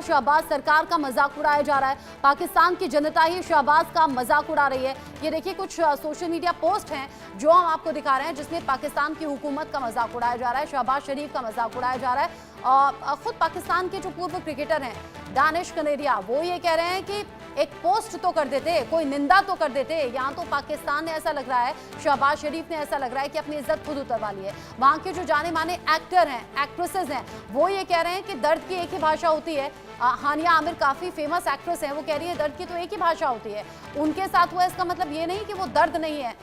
शहबाज सरकार का मजाक उड़ाया जा रहा है। पाकिस्तान की जनता ही शहबाज का मजाक उड़ा रही है। ये देखिए कुछ सोशल मीडिया पोस्ट हैं जो हम आपको दिखा रहे हैं, जिसमें पाकिस्तान की हुकूमत का मजाक उड़ाया जा रहा है, शहबाज शरीफ का मजाक उड़ाया जा रहा है। और खुद पाकिस्तान के जो पूर्व क्रिकेटर हैं दानिश कनेरिया, वो ये कह रहे हैं कि एक पोस्ट तो कर देते, कोई निंदा तो कर देते। यहाँ तो पाकिस्तान ने ऐसा लग रहा है, शहबाज शरीफ ने ऐसा लग रहा है कि अपनी इज्जत खुद उतरवा ली है। वहाँ के जो जाने माने एक्टर हैं, एक्ट्रेसेस हैं, वो ये कह रहे हैं कि दर्द की एक ही भाषा होती है। हानिया आमिर काफ़ी फेमस एक्ट्रेस हैं, वो कह रही है दर्द की तो एक ही भाषा होती है। उनके साथ हुआ इसका मतलब ये नहीं कि वो दर्द नहीं है,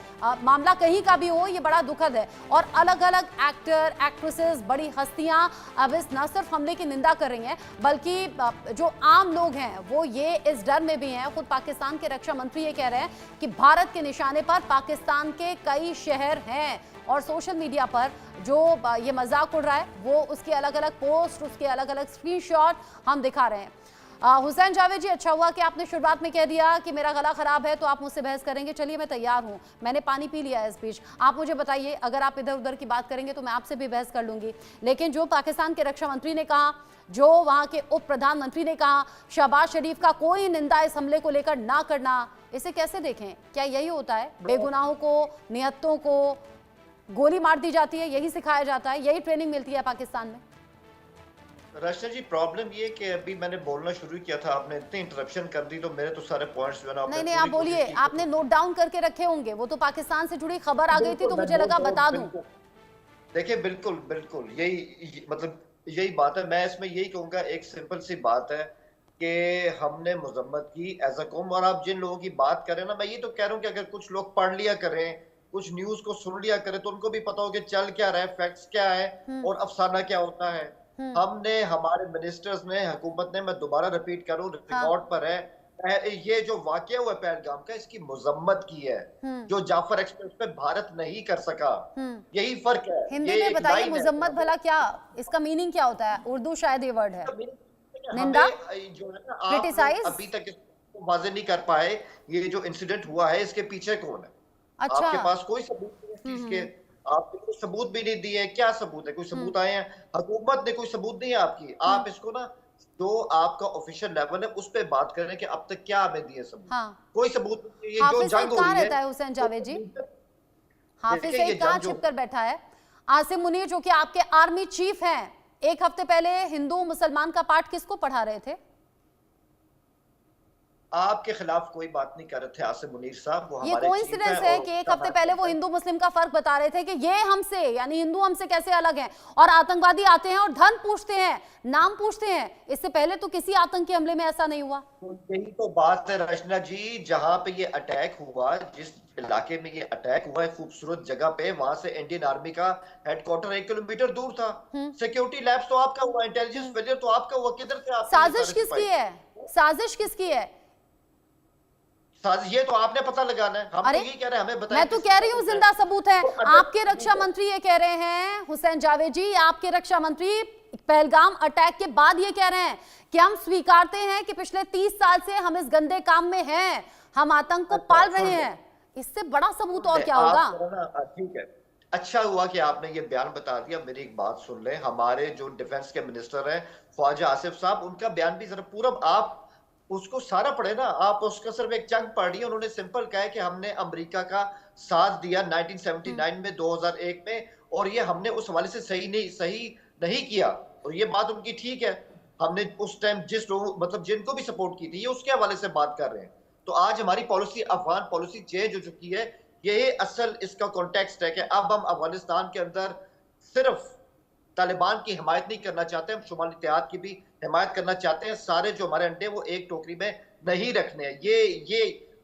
मामला कहीं का भी हो, ये बड़ा दुखद है। और अलग अलग एक्टर एक्ट्रेसेस, बड़ी हस्तियां अब इस न सिर्फ हमले की निंदा कर रही हैं, बल्कि जो आम लोग हैं वो ये इस डर में भी हैं। खुद पाकिस्तान के रक्षा मंत्री ये कह रहे हैं कि भारत के निशाने पर पाकिस्तान के कई शहर हैं। और सोशल मीडिया पर जो ये मजाक उड़ रहा है वो उसके अलग अलग पोस्ट, उसके अलग अलग स्क्रीनशॉट हम दिखा रहे हैं। हुसैन जावेद जी, अच्छा हुआ कि आपने शुरुआत में कह दिया कि मेरा गला खराब है तो आप मुझसे बहस करेंगे। चलिए, मैं तैयार हूं, मैंने पानी पी लिया है इस बीच। आप मुझे बताइए, अगर आप इधर उधर की बात करेंगे तो मैं आपसे भी बहस कर लूंगी। लेकिन जो पाकिस्तान के रक्षा मंत्री ने कहा, जो वहां के उप प्रधानमंत्री ने कहा, शहबाज शरीफ का कोई निंदा इस हमले को लेकर ना करना, इसे कैसे देखें? क्या यही होता है? बेगुनाहों को, निहत्तों को गोली मार दी जाती है, यही सिखाया जाता है, यही ट्रेनिंग मिलती है पाकिस्तान में? रचना जी, प्रॉब्लम ये कि अभी मैंने बोलना शुरू किया था, आपने इतनी इंटरप्शन कर दी, तो मेरे तो सारे पॉइंट्स जो है ना, नहीं, आप बोलिए। आपने नोट डाउन करके रखे होंगे, वो तो पाकिस्तान से जुड़ी खबर आ गई थी तो मुझे लगा बता दूं। देखिए, बिल्कुल बिल्कुल यही मतलब यही बात है। मैं इसमें यही कहूंगा, एक सिंपल सी बात है कि हमने मजम्मत की एज अ कौम। और आप जिन लोगों की बात करें ना, मैं ये तो कह रहा हूँ कि अगर कुछ लोग पढ़ लिया करें, कुछ न्यूज को सुन लिया करें, तो उनको भी पता हो कि चल क्या रहा है, फैक्ट्स क्या है और अफसाना क्या होता है। हमने, हमारे मिनिस्टर्स ने, हुकूमत ने, मैं दोबारा रिपीट करूं, रिकॉर्ड पर है, ये जो वाकया हुआ पहलगाम का, इसकी मजम्मत की है, जो जाफर एक्सप्रेस पे भारत नहीं कर सका। यही फर्क है। हिंदी में बताइए, मुजम्मत भला क्या, इसका मीनिंग क्या होता है? उर्दू शायद ये वर्ड है, निंदा, जो है ना, क्रिटिसाइज। अभी तक इसको वाज़ेह नहीं कर पाए ये जो इंसिडेंट हुआ है, इसके पीछे कौन है। अच्छा। आपके पास कोई सबूत नहीं है चीज के, आपने कोई सबूत भी नहीं दिए। क्या सबूत है? कोई सबूत आए हैं? हुकूमत ने कोई सबूत नहीं है आपकी। आप इसको ना, जो आपका ऑफिशियल लेवल है उस पे बात करें कि अब तक क्या हमें दिए सबूत। कोई सबूत नहीं। ये जो जंग हो रही है, रहता है हुसैन जावेद जी, हाफिज सईद कहाँ छिप कर बैठा है? आसिम मुनीर, जो कि आपके आर्मी चीफ हैं, एक हफ्ते पहले हिंदू मुसलमान का पाठ किसको पढ़ा रहे थे? आपके खिलाफ कोई बात नहीं कर रहे थे आसिम मुनीर साहब, वो हमारे कोइंसिडेंस है कि एक हफ्ते पहले वो हिंदू मुस्लिम का फर्क बता रहे थे कि ये हमसे, यानी हिंदू हमसे कैसे अलग हैं, और आतंकवादी आते हैं और धन पूछते हैं, नाम पूछते हैं। इससे पहले तो किसी आतंकी हमले में ऐसा नहीं हुआ। तो यही तो बात है रचना जी, जहां पे ये अटैक हुआ, जिस इलाके में ये अटैक हुआ है, खूबसूरत जगह पे, वहां से इंडियन आर्मी का हेडक्वार्टर 1 किलोमीटर दूर था। सिक्योरिटी लैब्स तो आपका हुआ, इंटेलिजेंस फेलियर तो आपका हुआ। किधर से आप? साजिश किसकी है? साजिश किसकी है? ये तो आपने पता लगाना है। हम तो यही कह रहे हैं, हमें बताइए। मैं तो कह रही हूँ जिंदा सबूत है। आपके रक्षा मंत्री ये कह रहे हैं, हुसैन जावेद जी, आपके रक्षा मंत्री पहलगाम अटैक के बाद ये कह रहे हैं कि हम स्वीकारते हैं कि पिछले 30 साल से हम इस गंदे काम में हैं, हम आतंक को पाल रहे हैं। इससे बड़ा सबूत और क्या होगा? ठीक है, अच्छा हुआ कि आपने ये बयान बता दिया। मेरी एक बात सुन लें, हमारे जो डिफेंस के मिनिस्टर हैं ख्वाजा आसिफ साहब, उनका बयान भी जरा पूरा आप उसको सारा पढ़े ना। आप उसका सिर्फ एक चंक पढ़ रही है। उन्होंने सिंपल कहा है कि हमने अमेरिका का साथ दिया 1979 में, 2001 में, और ये हमने उस हवाले से सही नहीं किया। और ये बात उनकी ठीक है, हमने उस टाइम जिस लोग, मतलब जिनको भी सपोर्ट की थी, ये उसके हवाले से बात कर रहे हैं। तो आज हमारी पॉलिसी, अफगान पॉलिसी चेंज हो चुकी है। ये असल इसका कॉन्टेक्स्ट है कि अब हम अफगानिस्तान के अंदर सिर्फ तालिबान की हिमायत नहीं करना चाहते, हम शुमाली इत्तेहाद की भी हिमायत करना चाहते हैं। सारे जो हमारे अंडे वो एक टोकरी में नहीं रखने हैं। ये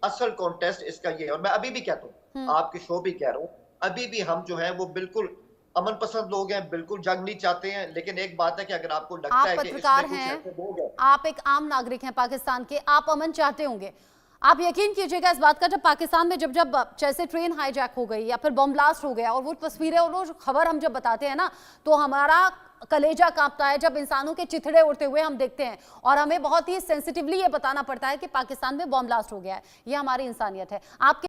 असल कॉन्टेस्ट इसका ये है। और मैं अभी भी कहता हूँ, आपके शो भी कह रहा हूँ, अभी भी हम जो है वो बिल्कुल अमन पसंद लोग हैं, बिल्कुल जंग नहीं चाहते हैं। लेकिन एक बात है कि अगर आपको लगता है कि पत्रकार हैं, आप एक आम नागरिक हैं पाकिस्तान के, आप अमन चाहते होंगे। आप यकीन कीजिएगा इस बात का, जब पाकिस्तान में जब जैसे ट्रेन हाईजैक हो गई या फिर बम ब्लास्ट हो गया, और वो तस्वीरें और वो खबर हम जब बताते हैं ना, तो हमारा कलेजा कांपता है। जब इंसानों के चिथड़े उड़ते हुए हम देखते हैं, और हमें बहुत ही सेंसिटिवली ये बताना पड़ता है कि पाकिस्तान में बम ब्लास्ट हो गया है। ये हमारी इंसानियत है। आपके